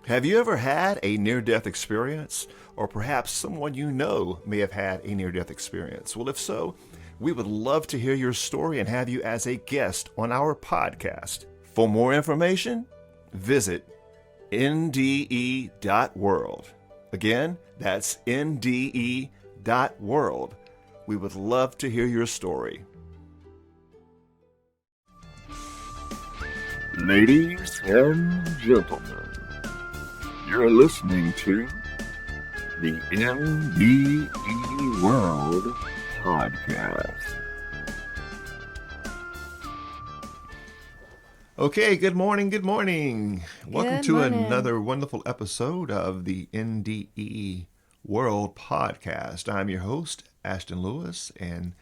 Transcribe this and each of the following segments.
Have you ever had a near-death experience? Or perhaps someone you know may have had a near-death experience? Well, if so, we would love to hear your story and have you as a guest on our podcast. For more information, visit NDE.world. Again, that's NDE.world. We would love to hear your story. Ladies and gentlemen, you're listening to the NDE WORLD Podcast. Okay, good morning, good morning. Welcome Good to morning. another wonderful episode of the NDE WORLD Podcast. I'm your host, Ashton Lewis, and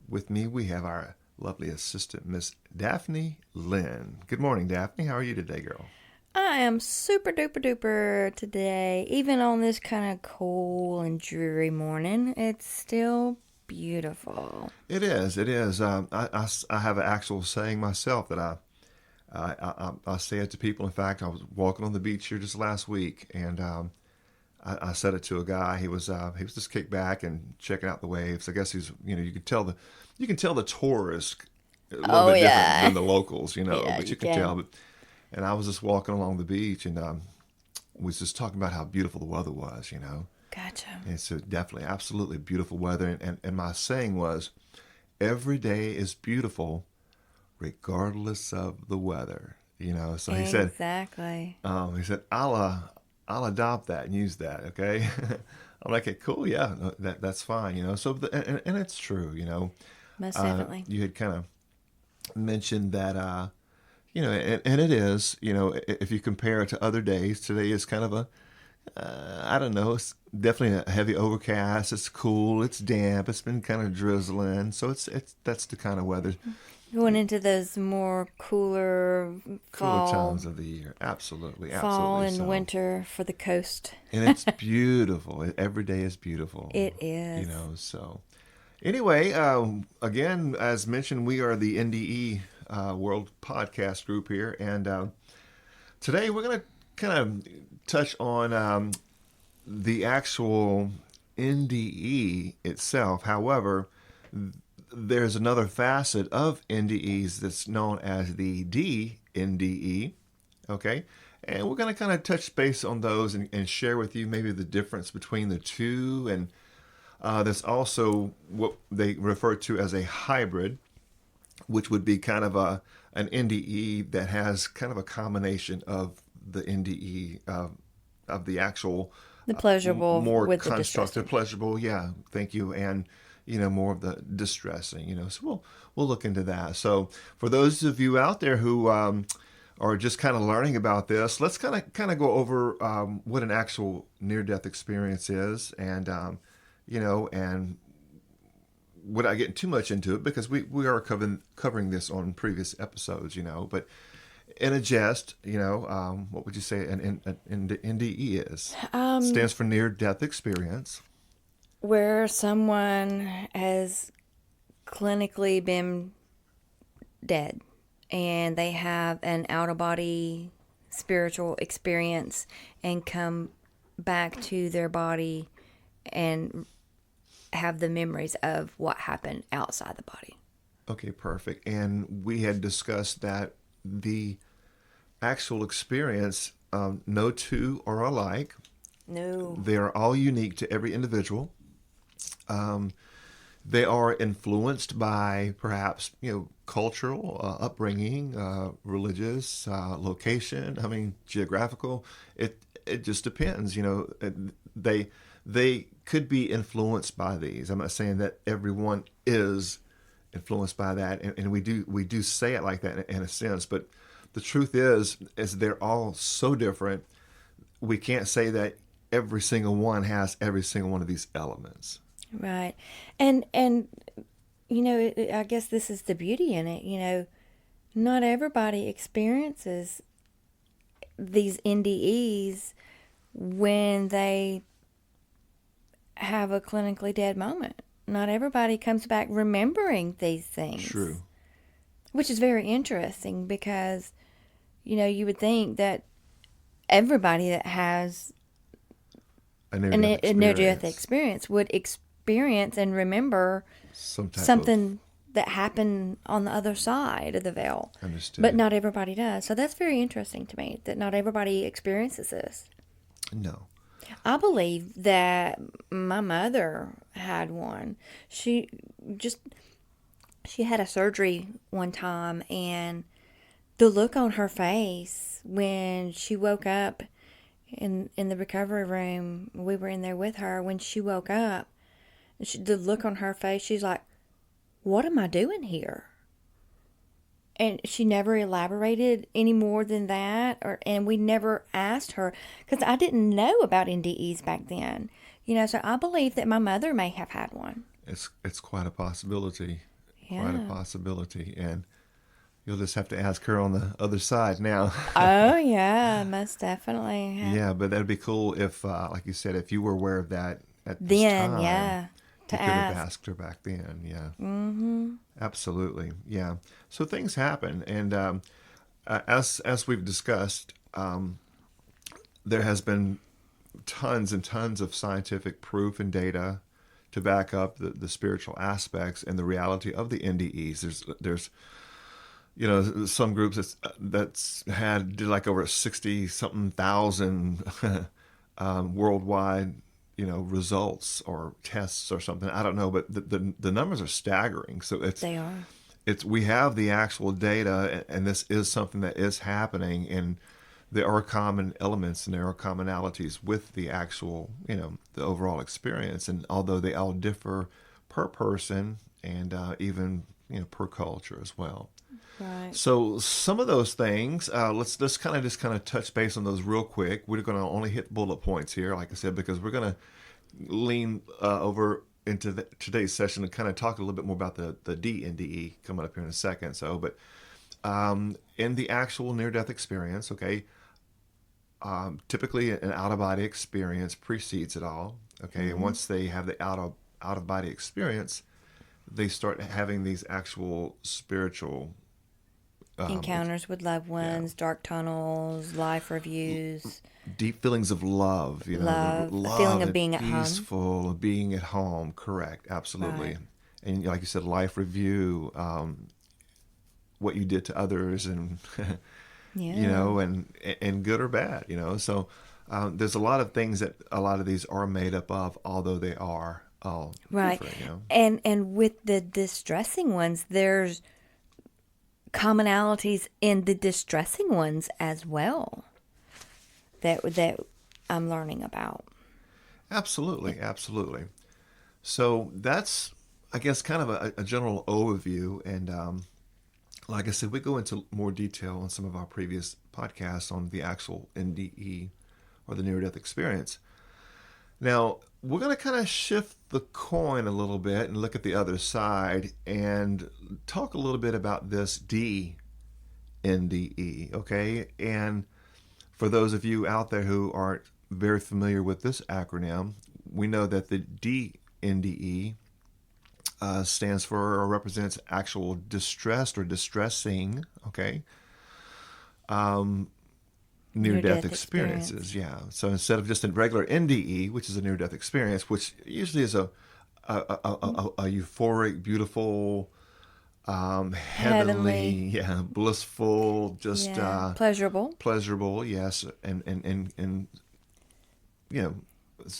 with me we have our lovely assistant, Miss Daphne Lynn. Good morning, Daphne. How are you today, girl? I am super duper duper today. Even on this kind of cool and dreary morning, it's still beautiful. It is. It is. I have an actual saying myself that I say it to people. In fact, I was walking on the beach here just last week, and I said it to a guy. He was just kicked back and checking out the waves. I guess you can tell the tourists a little bit different than the locals, Yeah, but you you can can. tell. And I was just walking along the beach and was just talking about how beautiful the weather was, Gotcha. And so definitely, absolutely beautiful weather. And my saying was, every day is beautiful, regardless of the weather. So he said, Exactly. I'll adopt that and use that. Okay. I'm like, cool. Yeah, that's fine. So, and it's true, Most definitely. you had kind of mentioned that, and it is, if you compare it to other days, today is kind of I don't know, it's definitely a heavy overcast. It's cool. It's damp. It's been kind of drizzling. So that's the kind of weather. Going into those more cooler Cooler fall, times of the year. Absolutely. fall and So. winter for the coast. And it's beautiful. Every day is beautiful. It is. So anyway, again, as mentioned, we are the NDE World Podcast group here. And today we're going to kind of touch on the actual NDE itself. However, there's another facet of NDEs that's known as the DNDE, okay? And we're going to kind of touch base on those and share with you maybe the difference between the two. And there's also what they refer to as a hybrid, which would be kind of an NDE that has kind of a combination of the NDE of the actual The pleasurable more with the constructive, distressing. pleasurable. Yeah, thank you. And more of the distressing. So we'll look into that. So for those of you out there who are just kind of learning about this, let's kind of go over what an actual near-death experience is, and and without getting too much into it, because we are covering this on previous episodes, but in a jest, what would you say an NDE is? Stands for near-death experience. Where someone has clinically been dead and they have an out-of-body spiritual experience and come back to their body and have the memories of what happened outside the body. Okay, perfect. And we had discussed that the actual experience, no two are alike. No. They are all unique to every individual. They are influenced by perhaps cultural upbringing, religious location. Geographical. It just depends. They could be influenced by these. I'm not saying that everyone is influenced by that, and we do say it like that in a sense. But the truth is they're all so different. We can't say that every single one has every single one of these elements. Right. And I guess this is the beauty in it. Not everybody experiences these NDEs when they have a clinically dead moment. Not everybody comes back remembering these things. True. Which is very interesting because, you would think that everybody that has a a near-death experience would experience and remember something that happened on the other side of the veil. Understood. But not everybody does. So that's very interesting to me, that not everybody experiences this. No. I believe that my mother had one. She had a surgery one time, and the look on her face when she woke up in the recovery room, we were in there with her, when she woke up, the look on her face, she's like, what am I doing here? And she never elaborated any more than that, and we never asked her, because I didn't know about NDEs back then. So I believe that my mother may have had one. It's quite a possibility. Yeah. Quite a possibility. And you'll just have to ask her on the other side now. Oh, yeah, most definitely. Yeah, but that'd be cool if, like you said, if you were aware of that at this Then, time. yeah. You could have asked her back then, yeah. Mm-hmm. Absolutely, yeah. So things happen, and as we've discussed, there has been tons and tons of scientific proof and data to back up the spiritual aspects and the reality of the NDEs. There's some groups that's did like over 60-something thousand worldwide results or tests or something. I don't know, but the numbers are staggering. So They are. We have the actual data, and this is something that is happening, and there are common elements and there are commonalities with the actual, the overall experience. And although they all differ per person and even, per culture as well. Right. So some of those things, let's just kind of touch base on those real quick. We're going to only hit bullet points here, like I said, because we're going to lean over into today's session and kind of talk a little bit more about the DNDE coming up here in a second. So, but in the actual near-death experience, okay, typically an out-of-body experience precedes it all. Okay, Mm-hmm. and once they have the out-of-body experience, they start having these actual spiritual Encounters with loved ones, dark tunnels, life reviews. Deep feelings of love, Love, a feeling of being at home. Peaceful, of being at home, correct, absolutely. Right. And like you said, life review, what you did to others, and Yeah. and good or bad, So there's a lot of things that a lot of these are made up of, although they are all Right. different, And with the distressing ones, there's commonalities in the distressing ones as well that I'm learning about. Absolutely. So that's, I guess, kind of a general overview. And like I said, we go into more detail on some of our previous podcasts on the actual NDE or the near-death experience. Now, we're going to kind of shift the coin a little bit and look at the other side and talk a little bit about this DNDE, okay? And for those of you out there who aren't very familiar with this acronym, we know that the DNDE stands for or represents actual distressed or distressing, okay? Near-death experiences, yeah. So instead of just a regular NDE, which is a near-death experience, which usually is a euphoric, beautiful, heavenly, yeah, blissful, just pleasurable, yes, and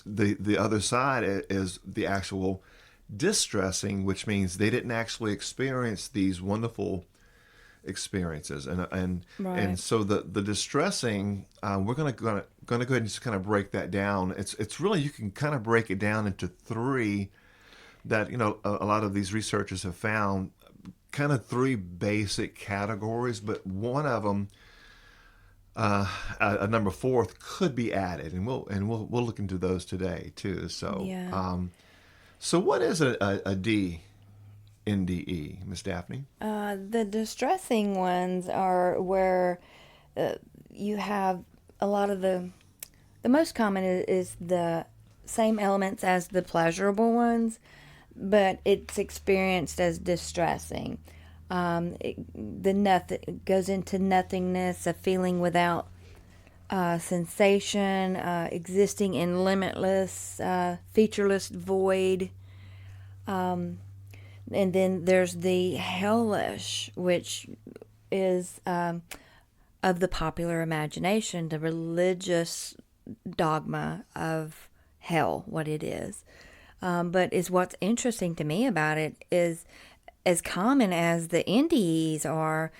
the other side is the actual distressing, which means they didn't actually experience these wonderful experiences, and so the distressing, we're gonna go ahead and just kind of break that down. It's really, you can kind of break it down into three that a lot of these researchers have found, kind of three basic categories, but one of them, a number fourth, could be added, and we'll look into those today too. So so what is a DNDE, Miss Daphne? The distressing ones are where you have a lot of the most common is the same elements as the pleasurable ones, but it's experienced as distressing. It goes into nothingness, a feeling without sensation, existing in limitless, featureless void. And then there's the hellish, which is of the popular imagination, the religious dogma of hell, what it is. But is what's interesting to me about it is, as common as the NDEs are,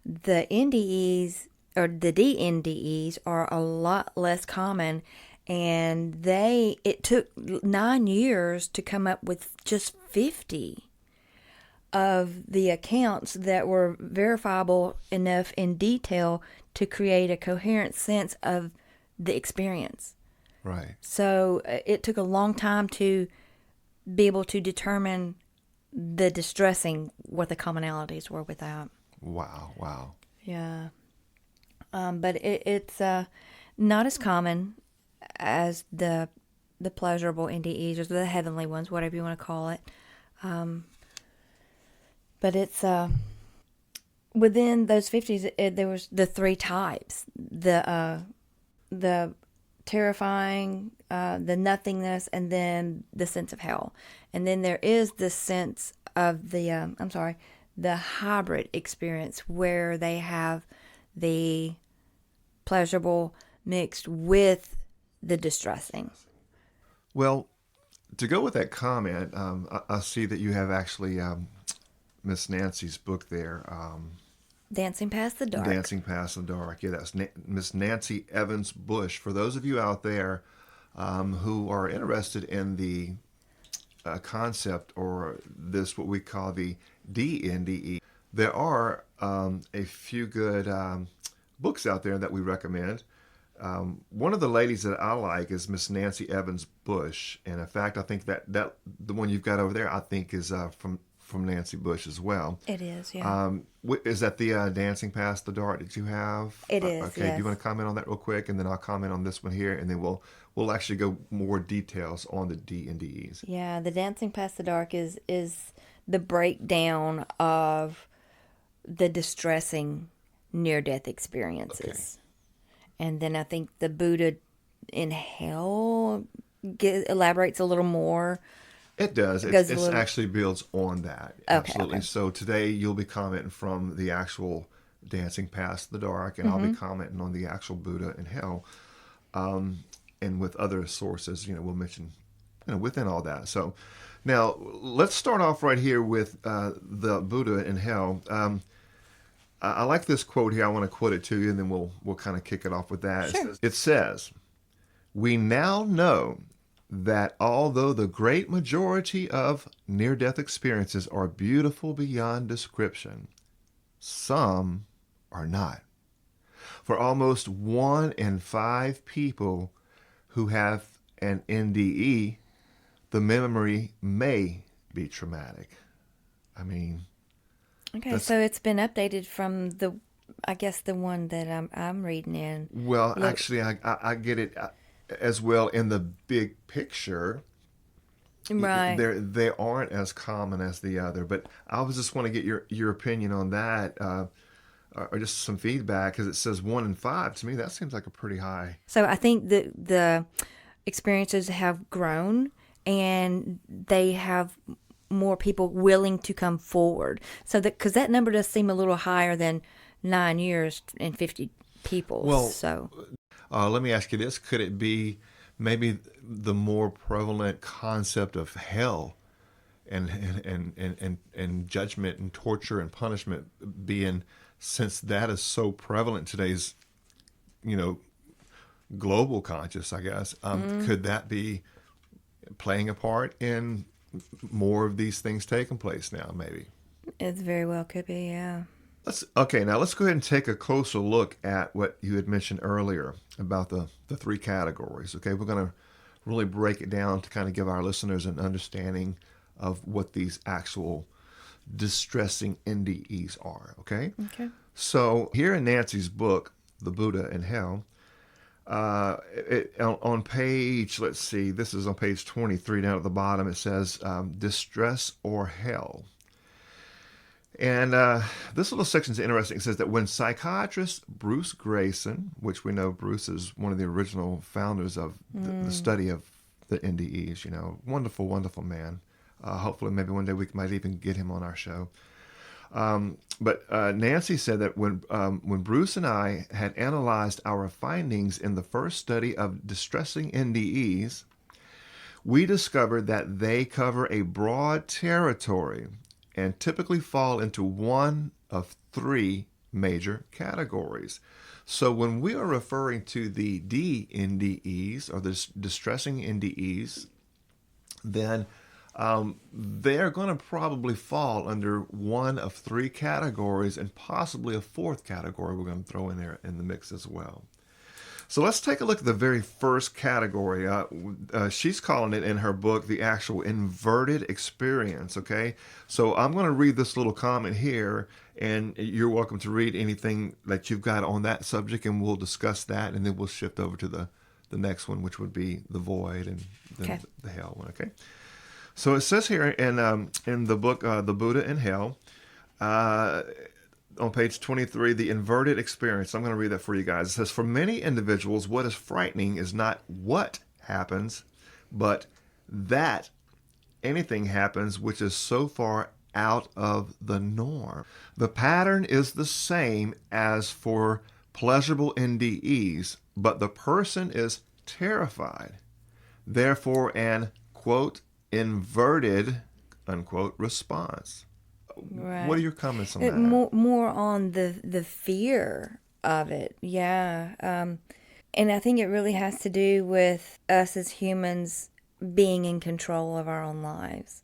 the NDEs or the DNDEs are a lot less common, and it took 9 years to come up with just 50 of the accounts that were verifiable enough in detail to create a coherent sense of the experience. Right. So it took a long time to be able to determine the distressing, what the commonalities were with that. Wow. Yeah. But it's not as common as the pleasurable NDEs or the heavenly ones, whatever you want to call it. But it's within those 50s, there was the 3 types: the terrifying, the nothingness, and then the sense of hell. And then there is the sense of the hybrid experience, where they have the pleasurable mixed with the distressing. Well, to go with that comment, I see that you have actually Miss Nancy's book there. Dancing Past the Dark. Dancing Past the Dark. Yeah, that's Miss Nancy Evans Bush. For those of you out there who are interested in the concept, or this, what we call the DNDE, there are a few good books out there that we recommend. One of the ladies that I like is Miss Nancy Evans Bush, and in fact, I think that the one you've got over there, I think, is from Nancy Bush as well. It is, yeah. Is that the Dancing Past the Dark that you have? It is. Okay. Yes. Do you want to comment on that real quick, and then I'll comment on this one here, and then we'll actually go more details on the DNDEs. Yeah, the Dancing Past the Dark is the breakdown of the distressing near-death experiences. Okay. And then I think the Buddha in Hell elaborates a little more. It does. It actually builds on that. Okay, absolutely. Okay. So today you'll be commenting from the actual Dancing Past the Dark, and I'll be commenting on the actual Buddha in Hell. And with other sources, we'll mention, within all that. So now let's start off right here with the Buddha in Hell. I like this quote here. I want to quote it to you, and then we'll kind of kick it off with that. Sure. It says, "We now know that although the great majority of near-death experiences are beautiful beyond description, some are not. For almost 1 in 5 people who have an NDE, the memory may be traumatic." I mean... Okay, so it's been updated from the one that I'm reading in. Well, actually, I get it as well in the big picture. Right. They aren't as common as the other, but I was just want to get your opinion on that, or just some feedback, because it says 1 in 5. To me, that seems like a pretty high. So I think the experiences have grown, and they have more people willing to come forward. So because that number does seem a little higher than 9 years and 50 people. Well, so let me ask you this: could it be maybe the more prevalent concept of hell and judgment and torture and punishment being, since that is so prevalent today's, global conscious, I guess, could that be playing a part in more of these things taking place now? Maybe it very well could be. Yeah. Now let's go ahead and take a closer look at what you had mentioned earlier about the 3 categories. Okay, we're going to really break it down to kind of give our listeners an understanding of what these actual distressing NDEs are. Okay. So here in Nancy's book, The Buddha in Hell, on page, let's see, this is on page 23 down at the bottom, it says distress or hell. And this little section is interesting. It says that when psychiatrist Bruce Grayson, which we know Bruce is one of the original founders of the study of the NDEs, wonderful, wonderful man. Hopefully maybe one day we might even get him on our show. But Nancy said that when Bruce and I had analyzed our findings in the first study of distressing NDEs, we discovered that they cover a broad territory and typically fall into one of three major categories. So when we are referring to the DNDEs, or the distressing NDEs, then they're going to probably fall under one of three categories, and possibly a fourth category we're going to throw in there in the mix as well. So let's take a look at the very first category. She's calling it in her book the actual inverted experience, okay? So I'm going to read this little comment here, and you're welcome to read anything that you've got on that subject, and we'll discuss that, and then we'll shift over to the next one, which would be the void and then the hell one, okay? So it says here in the book, The Buddha in Hell, on page 23, the inverted experience. I'm going to read that for you guys. It says, for many individuals, what is frightening is not what happens, but that anything happens which is so far out of the norm. The pattern is the same as for pleasurable NDEs, but the person is terrified. Therefore, an, quote, inverted, unquote, response. Right. What are your comments on that? More on the fear of it, yeah. And I think it really has to do with us as humans being in control of our own lives.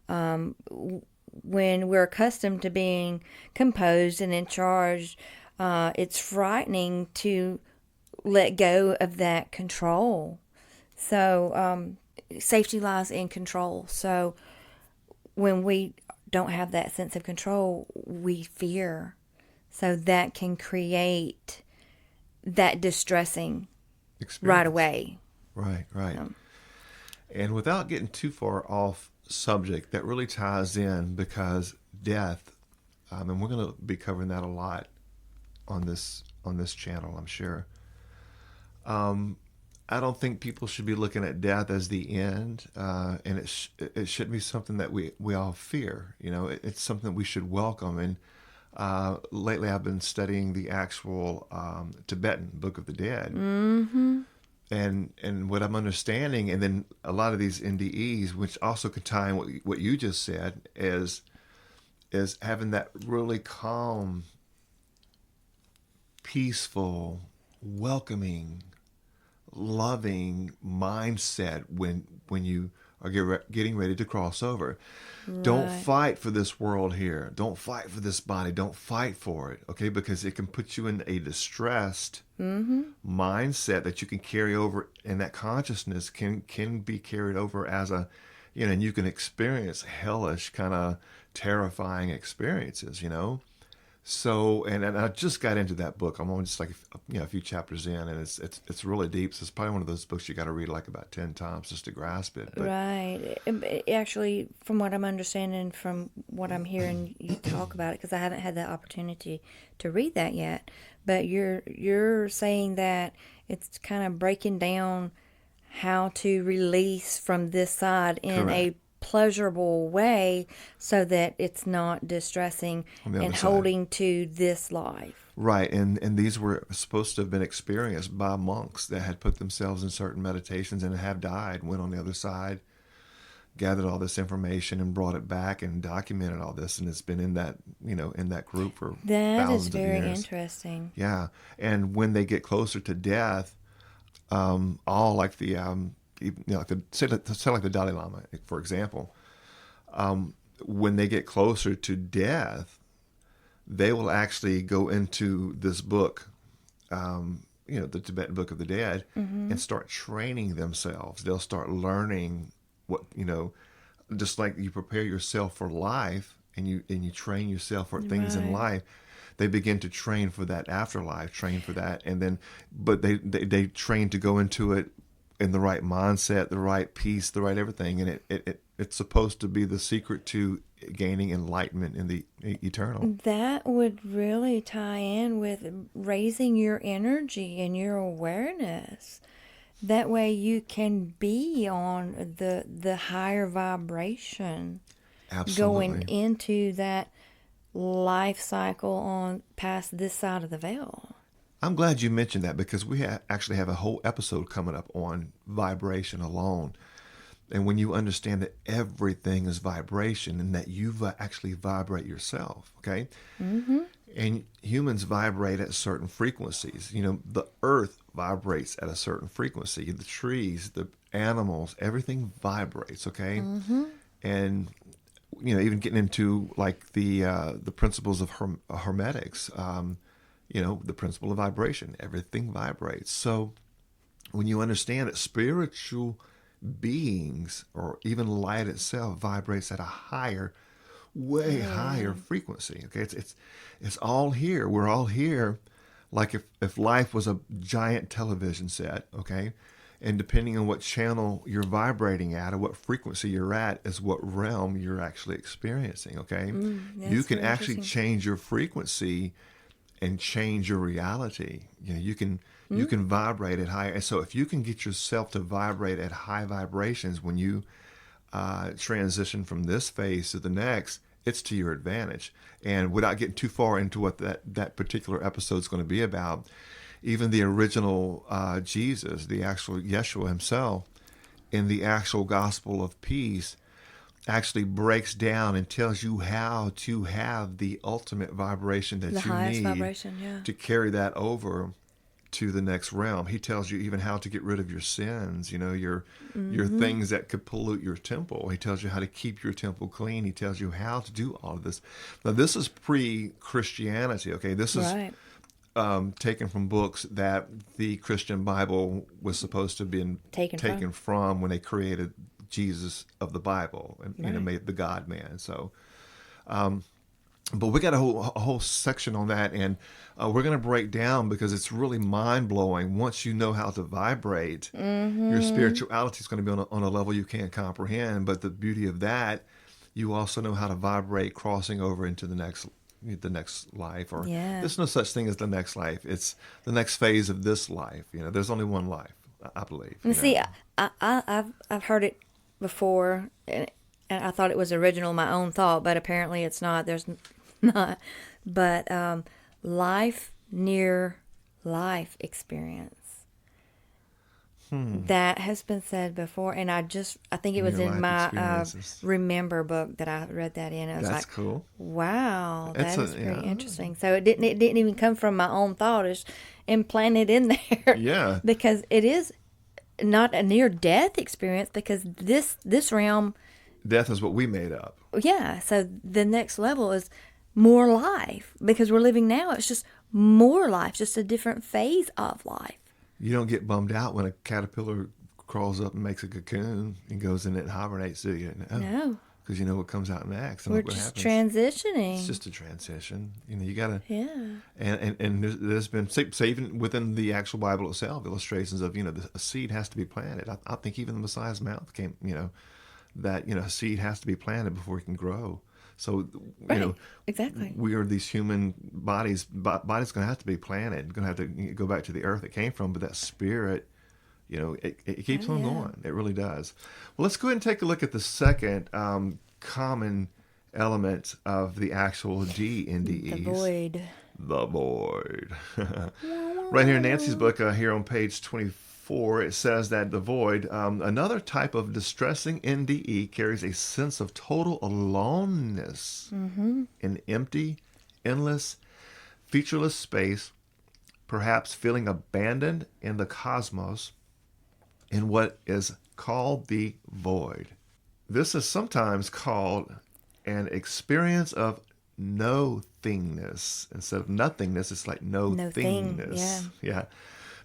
When we're accustomed to being composed and in charge, it's frightening to let go of that control. So safety lies in control. So when we don't have that sense of control, we fear. So that can create that distressing experience right away. Right. And without getting too far off subject, that really ties in, because death, and we're going to be covering that a lot on this channel, I'm sure. I don't think people should be looking at death as the end, and it shouldn't be something that we all fear. It's something that we should welcome. And lately, I've been studying the actual Tibetan Book of the Dead, and what I'm understanding, and then a lot of these NDEs, which also could tie in what you just said, is having that really calm, peaceful, welcoming, loving mindset when you are getting ready to cross over. Right. Don't fight for this world here. Don't fight for this body. Don't fight for it, okay? Because it can put you in a distressed mindset that you can carry over, and that consciousness can be carried over as a, and you can experience hellish, kind of terrifying experiences, So, and I just got into that book. I'm only just like a few chapters in, and it's really deep. So it's probably one of those books you got to read like about 10 times just to grasp it. But, right. Actually, from what I'm understanding, from what I'm hearing you talk about it, because I haven't had the opportunity to read that yet, but you're saying that it's kind of breaking down how to release from this side in Correct. a pleasurable way, so that it's not distressing and holding to this life. Right, and these were supposed to have been experienced by monks that had put themselves in certain meditations and have died, went on the other side, gathered all this information and brought it back and documented all this, and it's been in that group for thousands of years. That is very interesting. Yeah, and when they get closer to death, all like the say like the Dalai Lama, for example, when they get closer to death, they will actually go into this book, the Tibetan Book of the Dead, and start training themselves. They'll start learning what, just like you prepare yourself for life and you train yourself for things in life. They begin to train for that afterlife, train for that, and then, but they train to go into it in the right mindset, the right peace, the right everything, and it's supposed to be the secret to gaining enlightenment in the eternal. That would really tie in with raising your energy and your awareness. That way you can be on the higher vibration. Absolutely. Going into that life cycle on past this side of the veil. I'm glad you mentioned that, because we actually have a whole episode coming up on vibration alone. And when you understand that everything is vibration and that you actually vibrate yourself, okay? Mm-hmm. And humans vibrate at certain frequencies. You know, the earth vibrates at a certain frequency. The trees, the animals, everything vibrates, okay? Mm-hmm. And, you know, even getting into like the principles of hermetics, you know, the principle of vibration, everything vibrates. So when you understand that spiritual beings, or even light itself, vibrates at a higher, way higher frequency. Okay, it's all here. We're all here. Like if life was a giant television set, okay, and depending on what channel you're vibrating at or what frequency you're at is what realm you're actually experiencing. Okay, you can actually change your frequency and change your reality. You know, you can vibrate at higher. And so if you can get yourself to vibrate at high vibrations when you transition from this phase to the next, it's to your advantage. And without getting too far into what that particular episode is going to be about, even the original Jesus, the actual Yeshua himself, in the actual gospel of peace, actually breaks down and tells you how to have the ultimate vibration that you need vibration, to carry that over to the next realm. He tells you even how to get rid of your sins, you know, your things that could pollute your temple. He tells you how to keep your temple clean. He tells you how to do all of this. Now, this is pre-Christianity, okay? This is taken from books that the Christian Bible was supposed to have been taken from when they created Jesus of the Bible and you know, made the God man. So, but we got a whole section on that, and we're going to break down because it's really mind blowing. Once you know how to vibrate, your spirituality is going to be on a level you can't comprehend. But the beauty of that, you also know how to vibrate, crossing over into the next life. Or there's no such thing as the next life. It's the next phase of this life. You know, there's only one life, I believe. And see, I've heard it before, and I thought it was original, my own thought, but apparently it's not. There's not. But life near life experience. That has been said before, and I think it was in my Remember book that I read that in. I was That's cool. Wow, that is pretty interesting. So it didn't even come from my own thought. It's implanted in there. Yeah. Because it is not a near death experience, because this realm, death is what we made up. Yeah. So the next level is more life, because we're living now. It's just more life, just a different phase of life. You don't get bummed out when a caterpillar crawls up and makes a cocoon and goes in it and hibernates, do you? No. Because you know what comes out next. And we're what just happens. Transitioning. It's just a transition. You know, you got to... Yeah. And there's been, say even within the actual Bible itself, illustrations of, you know, a seed has to be planted. I think even the Messiah's mouth came, you know, that, you know, a seed has to be planted before it can grow. So, you know, exactly. We are these human bodies. Body's going to have to be planted. Going to have to go back to the earth it came from. But that spirit, you know, it keeps on going. It really does. Well, let's go ahead and take a look at the second common element of the actual DNDEs. The void. The void. Right here in Nancy's book, here on page 24, it says that the void, another type of distressing NDE, carries a sense of total aloneness in empty, endless, featureless space, perhaps feeling abandoned in the cosmos, in what is called the void. This is sometimes called an experience of no-thingness. Instead of nothingness, it's like no-thingness. Yeah.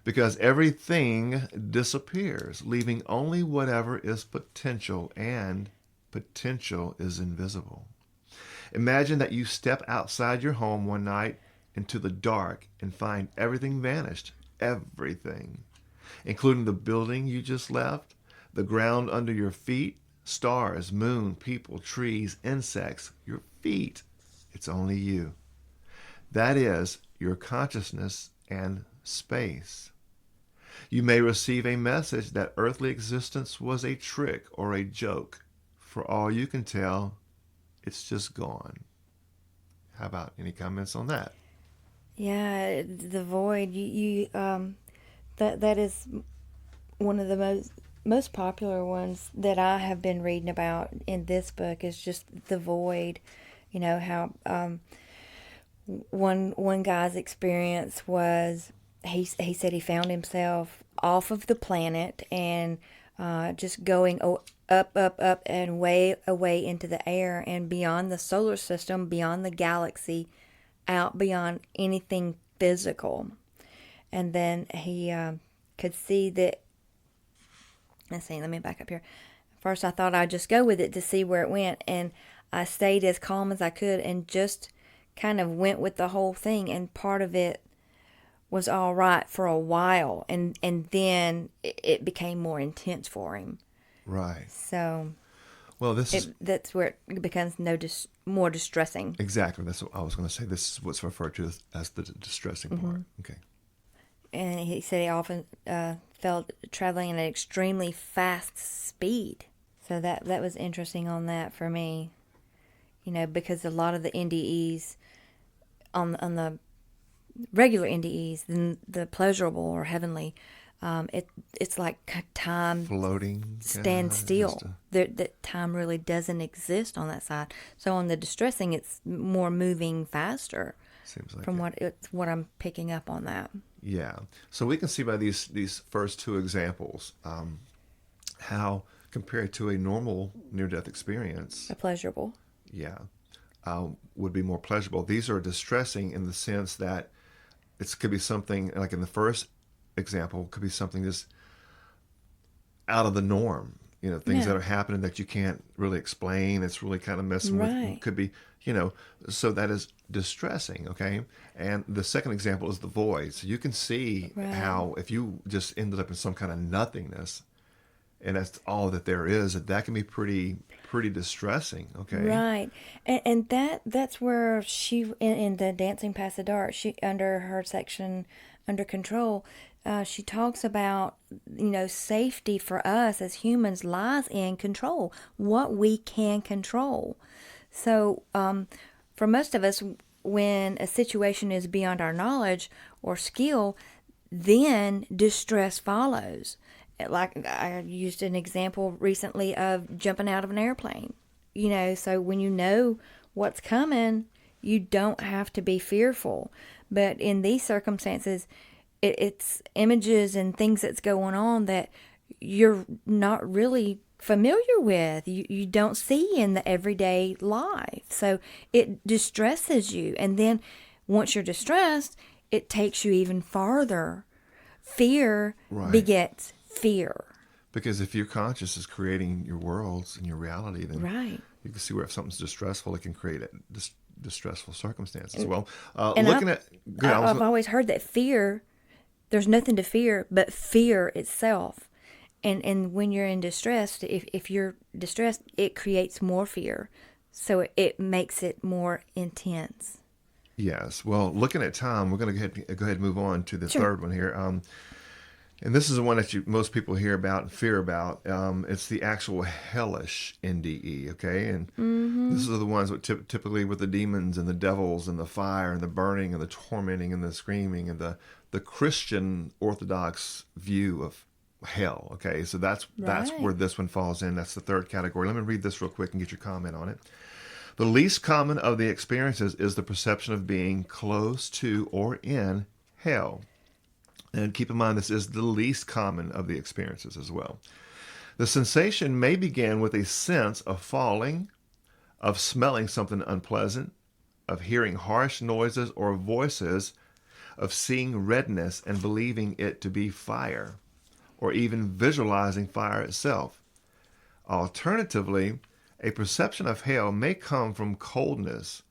Because everything disappears, leaving only whatever is potential, and potential is invisible. Imagine that you step outside your home one night into the dark and find everything vanished. Everything. Including the building you just left, the ground under your feet, stars, moon, people, trees, insects, your feet. It's only you. That is your consciousness and space. You may receive a message that earthly existence was a trick or a joke. For all you can tell, it's just gone. How about any comments on that? Yeah, the void. That is one of the most popular ones that I have been reading about in this book is just the void. You know how one guy's experience was he said he found himself off of the planet and just going up and way away into the air and beyond the solar system, beyond the galaxy, out beyond anything physical. And then he could see that. Let's see, let me back up here. First, I thought I'd just go with it to see where it went, and I stayed as calm as I could and just kind of went with the whole thing, and part of it was all right for a while, and then it became more intense for him. Right. So, well, that's where it becomes more distressing. Exactly. That's what I was going to say. This is what's referred to as the distressing part. Okay. And he said he often felt traveling at an extremely fast speed. So that was interesting on that for me. You know, because a lot of the NDEs, on the regular NDEs, the pleasurable or heavenly, it's like time floating, stand still. That time really doesn't exist on that side. So on the distressing, it's more moving faster. Seems like from what I'm picking up on that. Yeah. So we can see by these first two examples how compared to a normal near-death experience, a pleasurable. Yeah. Would be more pleasurable. These are distressing in the sense that it could be something, like in the first example, could be something just out of the norm. You know, things that are happening that you can't really explain. It's really kind of messing with. It could be, so that is distressing, okay? And the second example is the void. So you can see how if you just ended up in some kind of nothingness, and that's all that there is, that can be pretty distressing, okay? Right. And that's where she, in the Dancing Past the Dark, she, under her section, Under Control, she talks about, safety for us as humans lies in control, what we can control. So for most of us, when a situation is beyond our knowledge or skill, then distress follows. Like I used an example recently of jumping out of an airplane. So when you know what's coming, you don't have to be fearful. But in these circumstances, it's images and things that's going on that you're not really familiar with. You don't see in the everyday life. So it distresses you. And then once you're distressed, it takes you even farther. Fear begets fear. Because if your conscious is creating your worlds and your reality, then you can see where if something's distressful, it can create distressful circumstances. Well, I've always heard that fear, there's nothing to fear but fear itself. And when you're in distress, if you're distressed, it creates more fear. So it makes it more intense. Yes. Well, looking at time, we're going to go ahead and move on to the third one here. And this is the one that most people hear about and fear about. It's the actual hellish NDE, okay? And this are the ones that typically with the demons and the devils and the fire and the burning and the tormenting and the screaming and the Christian Orthodox view of hell, okay? So that's where this one falls in. That's the third category. Let me read this real quick and get your comment on it. The least common of the experiences is the perception of being close to or in hell. And keep in mind, this is the least common of the experiences as well. The sensation may begin with a sense of falling, of smelling something unpleasant, of hearing harsh noises or voices, of seeing redness and believing it to be fire, or even visualizing fire itself. Alternatively, a perception of hell may come from coldness,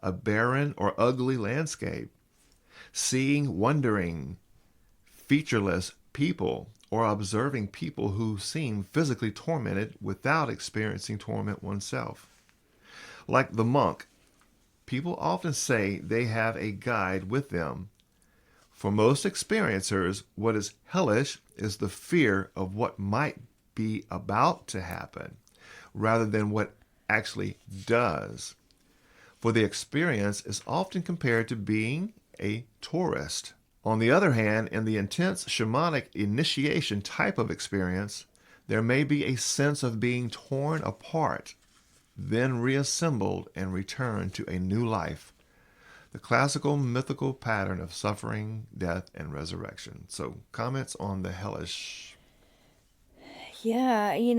a barren or ugly landscape, seeing wandering, featureless people, or observing people who seem physically tormented without experiencing torment oneself. Like the monk, people often say they have a guide with them. For most experiencers, what is hellish is the fear of what might be about to happen, rather than what actually does. For the experience is often compared to being a tourist. On the other hand, in the intense shamanic initiation type of experience, there may be a sense of being torn apart, then reassembled and returned to a new life. The classical mythical pattern of suffering, death, and resurrection. So, comments on the hellish? Yeah, in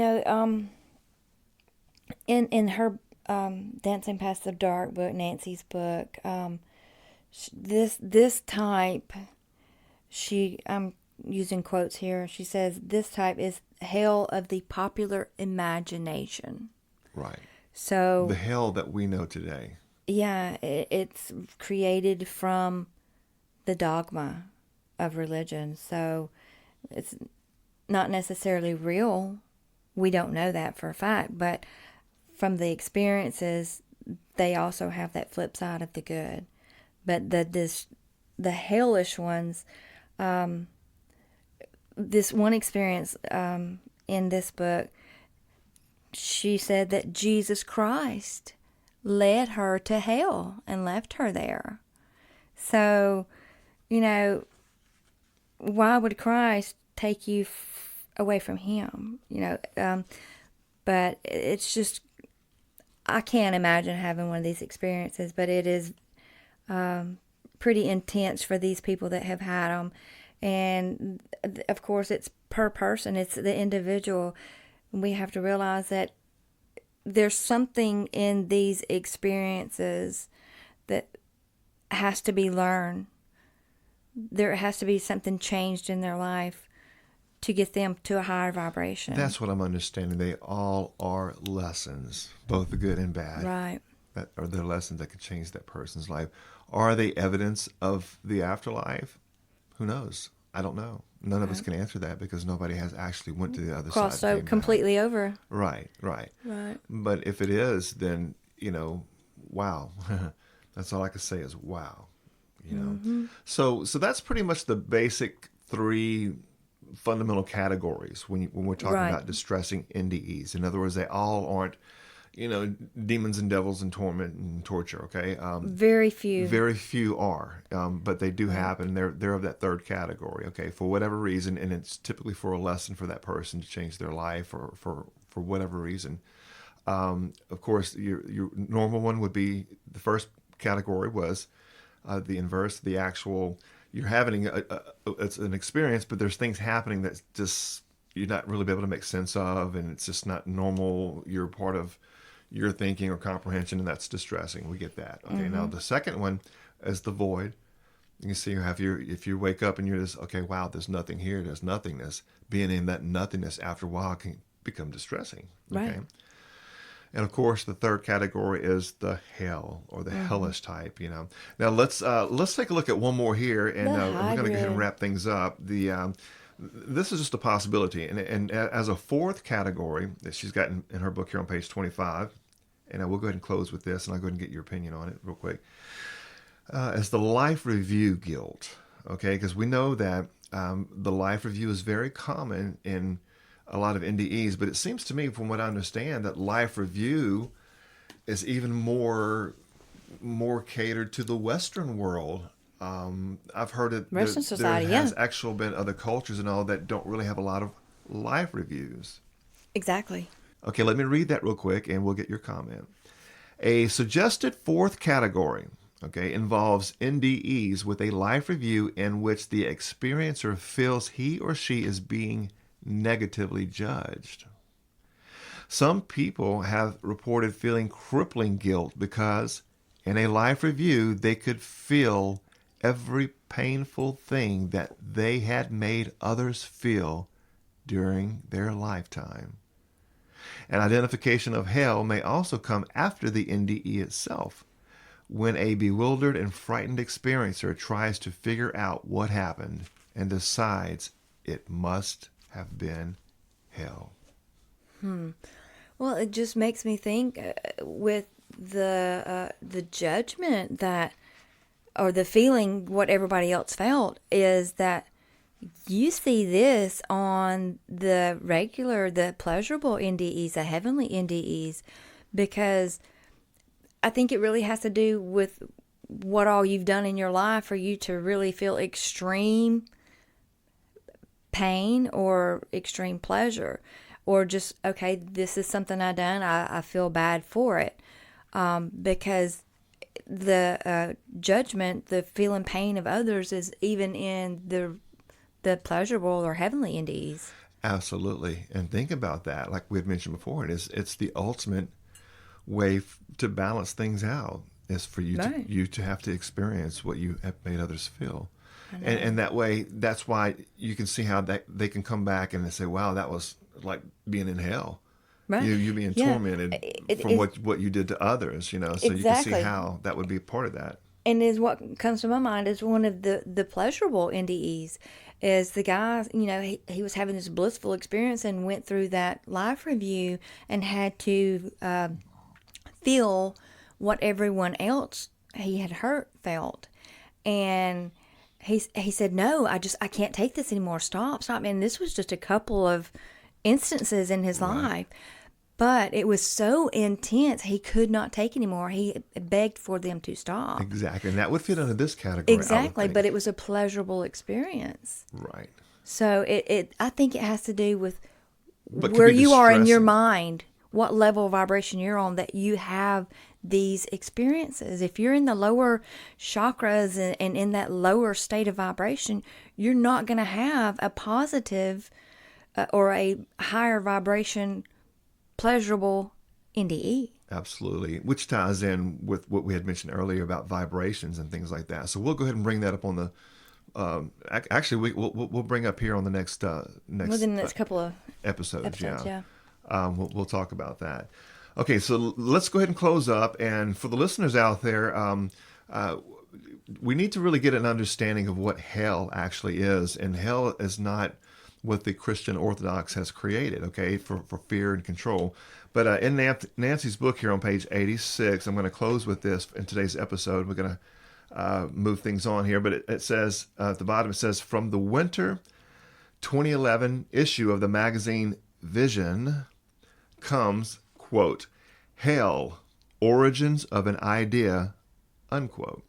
her Dancing Past the Dark book, Nancy's book, this type, I'm using quotes here, she says, this type is hell of the popular imagination. Right. So the hell that we know today. Yeah, it's created from the dogma of religion. So it's not necessarily real. We don't know that for a fact. But from the experiences, they also have that flip side of the good. But the hellish ones, this one experience in this book, she said that Jesus Christ led her to hell and left her there. So, why would Christ take you away from him? But it's just, I can't imagine having one of these experiences, but it is pretty intense for these people that have had them. And of course, it's per person, it's the individual. We have to realize that there's something in these experiences that has to be learned. There has to be something changed in their life to get them to a higher vibration. That's what I'm understanding. They all are lessons, both the good and bad. Right. That are their lessons that could change that person's life. Are they evidence of the afterlife? Who knows? I don't know. None of us can answer that because nobody has actually went to the other side. Crossed so completely over. Right. But if it is, then, wow. That's all I can say is wow. Mm-hmm. So that's pretty much the basic three fundamental categories when we're talking about distressing NDEs. In other words, they all aren't, demons and devils and torment and torture. Okay. Very few. Very few are, but they do happen. They're of that third category. Okay, for whatever reason, and it's typically for a lesson for that person to change their life, or for whatever reason. Of course, your normal one would be the first category was the inverse, the actual. You're having it's an experience, but there's things happening that just you're not really able to make sense of, and it's just not normal. You're part of your thinking or comprehension, and that's distressing. We get that. Okay, Now the second one is the void. You can see if you wake up and you're just, okay, wow, there's nothing here, there's nothingness. Being in that nothingness after a while can become distressing. Okay? Right. And of course, the third category is the hell or the hellish type. Now let's take a look at one more here, and we're going to go ahead and wrap things up. This is just a possibility, and as a fourth category that she's got in her book here on page 25, and I will go ahead and close with this, and I'll go ahead and get your opinion on it real quick, as the life review guilt, okay? Because we know that the life review is very common in a lot of NDEs, but it seems to me, from what I understand, that life review is even more catered to the Western world. I've heard that Western society, there has actually been other cultures and all that don't really have a lot of life reviews. Exactly. Okay, let me read that real quick and we'll get your comment. A suggested fourth category, involves NDEs with a life review in which the experiencer feels he or she is being negatively judged. Some people have reported feeling crippling guilt because in a life review they could feel every painful thing that they had made others feel during their lifetime. An identification of hell may also come after the NDE itself, when a bewildered and frightened experiencer tries to figure out what happened and decides it must have been hell. Well, it just makes me think with the judgment that, or the feeling what everybody else felt, is that you see this on the regular, the pleasurable NDEs, the heavenly NDEs, because I think it really has to do with what all you've done in your life for you to really feel extreme pain or extreme pleasure. Or just, okay, this is something I done, I feel bad for it. Because the judgment, the feeling pain of others is even in the pleasurable or heavenly NDEs. Absolutely. And think about that. Like we had mentioned before, it's the ultimate way to balance things out, is for you Right. to have to experience what you have made others feel. And that way, that's why you can see how that they can come back and they say, wow, that was like being in hell. Right. You being Yeah. tormented from what you did to others, So you can Exactly. see how that would be a part of that. And is what comes to my mind is one of the pleasurable NDEs is the guy, he was having this blissful experience and went through that life review and had to feel what everyone else he had hurt felt. And he said, no, I can't take this anymore. Stop. And this was just a couple of instances in his life. But it was so intense, he could not take anymore. He begged for them to stop. Exactly. And that would fit under this category. Exactly, but it was a pleasurable experience. Right. So I think it has to do with But could where be you are in your distressing. mind, what level of vibration you're on, that you have these experiences. If you're in the lower chakras and in that lower state of vibration, you're not going to have a positive or a higher vibration pleasurable NDE. Absolutely, which ties in with what we had mentioned earlier about vibrations and things like that. So we'll go ahead and bring that up on the. Actually, we'll bring up here on the next Within the next couple of episodes. yeah. We'll talk about that. Okay, so let's go ahead and close up. And for the listeners out there, we need to really get an understanding of what hell actually is. And hell is not what the Christian Orthodox has created, okay, for fear and control. But in Nancy's book here on page 86, I'm going to close with this in today's episode. We're going to move things on here. But it says, at the bottom, it says, from the winter 2011 issue of the magazine Vision comes, quote, Hell, Origins of an Idea, unquote.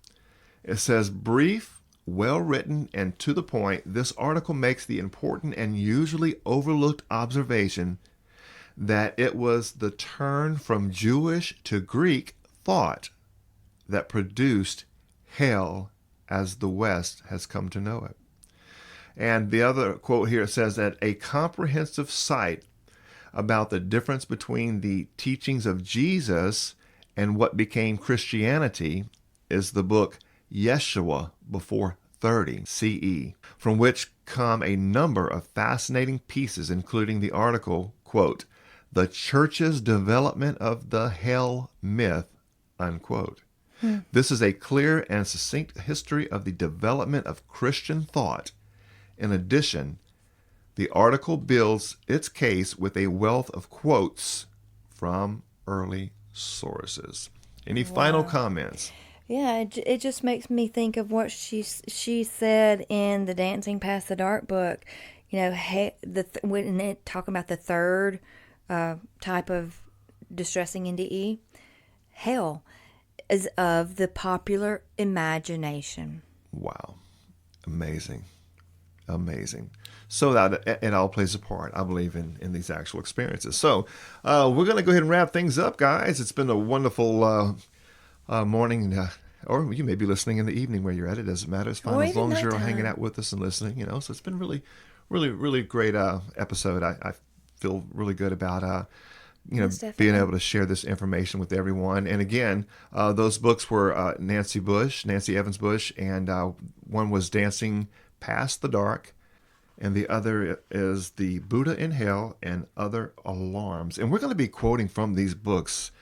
It says, brief, well-written, and to the point, this article makes the important and usually overlooked observation that it was the turn from Jewish to Greek thought that produced hell as the West has come to know it. And the other quote here says that a comprehensive sight about the difference between the teachings of Jesus and what became Christianity is the book Yeshua Before 30 CE, from which come a number of fascinating pieces, including the article, quote, The Church's Development of the Hell Myth, unquote. This is a clear and succinct history of the development of Christian thought. In addition, the article builds its case with a wealth of quotes from early sources. Any final comments? Yeah, it just makes me think of what she said in the Dancing Past the Dark book. When it talking about the third type of distressing NDE, hell is of the popular imagination. Wow. Amazing. So that it all plays a part, I believe, in these actual experiences. So we're going to go ahead and wrap things up, guys. It's been a wonderful morning, or you may be listening in the evening where you're at. It doesn't matter. It's fine Or as even long as you're nighttime. hanging out with us and listening. So it's been really, really, really great episode. I feel really good about Most being definitely. able to share this information with everyone. And again, those books were Nancy Evans Bush, and one was Dancing Past the Dark, and the other is The Buddha in Hell and Other Alarms. And we're going to be quoting from these books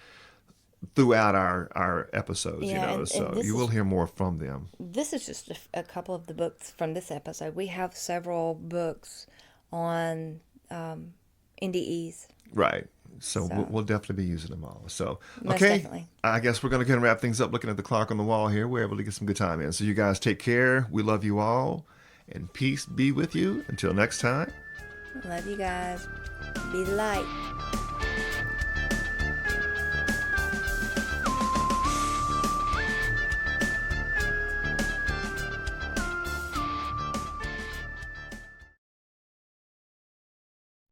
throughout our episodes, Yeah, and so this you will is- hear more from them. This is just a couple of the books from this episode. We have several books on NDEs. Right. So we'll definitely be using them all. So, Most okay. definitely. I guess we're going to wrap things up looking at the clock on the wall here. We're able to get some good time in. So you guys take care. We love you all. And peace be with you. Until next time. Love you guys. Be the light.